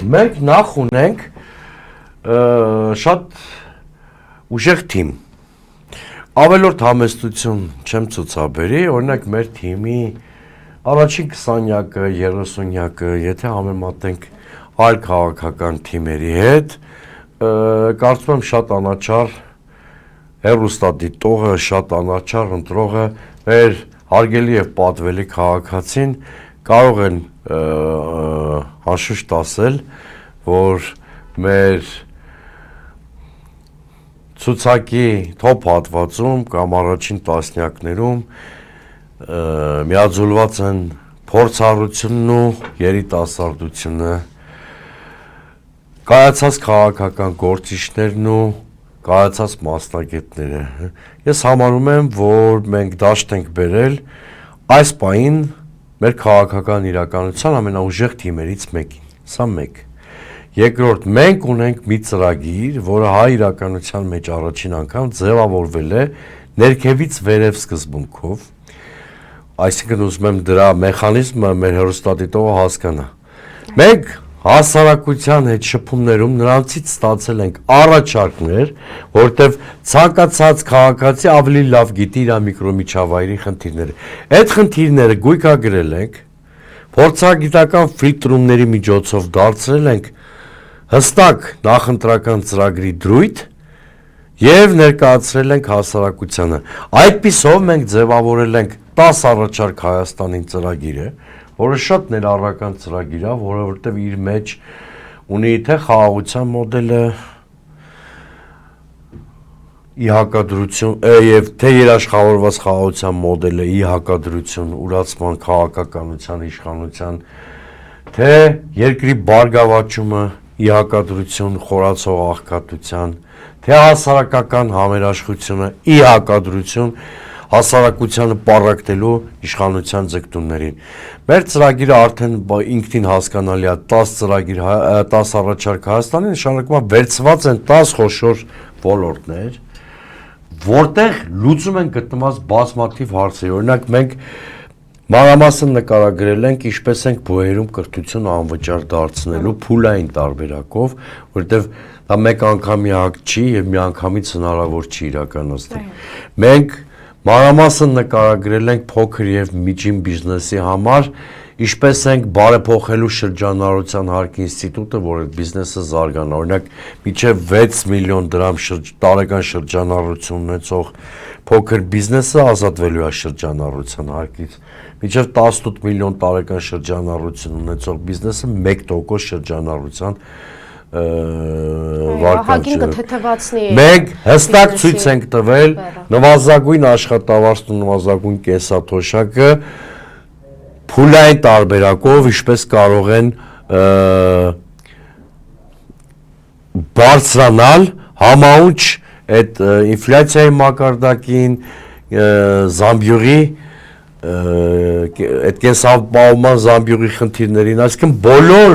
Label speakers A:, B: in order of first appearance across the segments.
A: Մենք նախ ունենք շատ ուժեղ թիմ։ Ավելորդ համեստություն չեմ ցուցաբերի, օրինակ մեր թիմի առաջին 20-յակը, 30-յակը, եթե համեմատենք այլ քաղաքական թիմերի հետ, կարծում եմ շատ անաչառ հեռուստադիտողը, շատ անաչառ ընտրողը, մեր հարգելի եւ պատվելի քաղաքացին կարող են անշուշտ ասել, որ մեր ցուցակի top հատվածում կամ առաջին տասնյակներում միաձուլված են փորձառությունն ու երիտասարդությունը, կայացած քաղաքական գործիչներն ու կայացած մասնագետները։ Ես համարում եմ, որ մենք դաշտ ենք բերել այս պահին մեր քաղաքական իրականության ամենաուժեղ թիմերից մեկին, սա մեկ։ Երկրորդ, մենք ունենք մի ծրագիր, որը հայ իրականության մեջ առաջին անգամ ձևավորվել է ներքևից վերև սկզբունքով, այսինքն ուզում եմ դրա մեխանիզմը մեր հեռուստադիտողը հասկանա։ Մենք հասարակության հետ շփումներում նրանցից ստացել ենք առաջարկներ, որտեղ ցանկացած քաղաքացի ավելի լավ գիտի իր միկրոմիջավայրի խնդիրները։ Այդ խնդիրները գույքագրել ենք, փորձագիտական ֆիլտրումների միջոցով դարձրել ենք հստակ նախընտրական ծրագրի դրույթ եւ ներկայացրել ենք հասարակությանը։ Այդպիսով մենք ձևավորել ենք 10 առաջարկ Հայաստանին ծրագիրը, որը շատ ներառական ծրագիր է, որովհետեւ իր մեջ ունի թե խաղաղության մոդելը, ի հակադրություն եւ թե երաշխավորված խաղաղության մոդելը ի հակադրություն ուրացման քաղաքականության իշխանության, թե երկրի բարգավաճումը ի հակադրություն խորացող աղքատության, թե հասարակական համերաշխությունը ի հակադրություն հասարակությանը պառակտելու իշխանության ձգտումներին։ Մեր ծրագիրը արդեն ինքնին հասկանալի է 10 ծրագիր, 10 առաջարկ Հայաստանի, նշանակում է վերցված են 10 խոշոր ոլորտներ, որտեղ լուծում են գտնված բազմաթիվ հարցեր։ Օրինակ մենք մանրամասն նկարագրել ենք ինչպես ենք բուհերում կրթություն անվճար դարձնելու փուլային տարբերակով, որովհետև դա մեկ անգամի ակտ չի եւ միանգամից հնարավոր չի իրականացնել։ Մենք մանրամասն նկարագրել ենք փոքր եւ միջին բիզնեսի համար ինչպես ենք բարեփոխելու շրջանառության հարկի ինստիտուտը, որ այդ բիզնեսը զարգանա։ Օրինակ, մինչև 6 միլիոն դրամ տարեկան շրջանառություն ունեցող փոքր բիզնեսը ազատվելու է շրջանառության հարկից։ Մինչև 18 միլիոն տարեկան շրջանառություն ունեցող բիզնեսը 1% շրջանառության վարկանիշ։ Մենք հստակ ցույց ենք տվել նվազագույն աշխատավարձն ու նվազագույն կենսաթոշակը փուլային տարբերակով ինչպես կարող են բարձրանալ համաունչ այդ ինֆլյացիայի մակարդակին, զամբյուղի այդ կենսապահովման զամբյուղի խնդիրներին, այսինքն բոլոր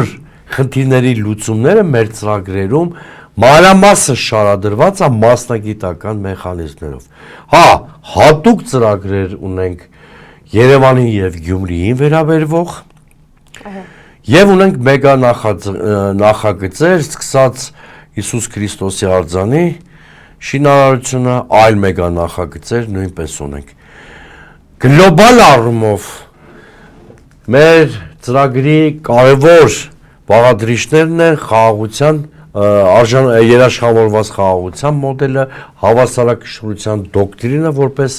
A: խնդիրների լուծումները մեր ծրագրերում մանրամասն շարադրված է մասնագիտական մեխանիզմներով։ Հա, հատուկ ծրագրեր ունենք Երևանին եւ Գյումրիին վերաբերվող եւ ունենք մեգա նախագծեր, սկսած Հիսուս Քրիստոսի արձանի շինարարությունը, այլ մեգա նախագծեր նույնպես ունենք։ Գլոբալ առումով մեր ծրագրի կարևոր բաղադրիչներն են խաղաղության երաշխավորված խաղաղության մոդելը, հավասարակշռության դոկտրինը որպես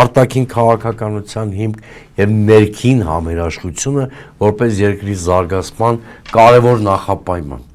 A: արտաքին քաղաքականության հիմք եւ ներքին համերաշխությունը որպես երկրի զարգացման կարևոր նախապայման։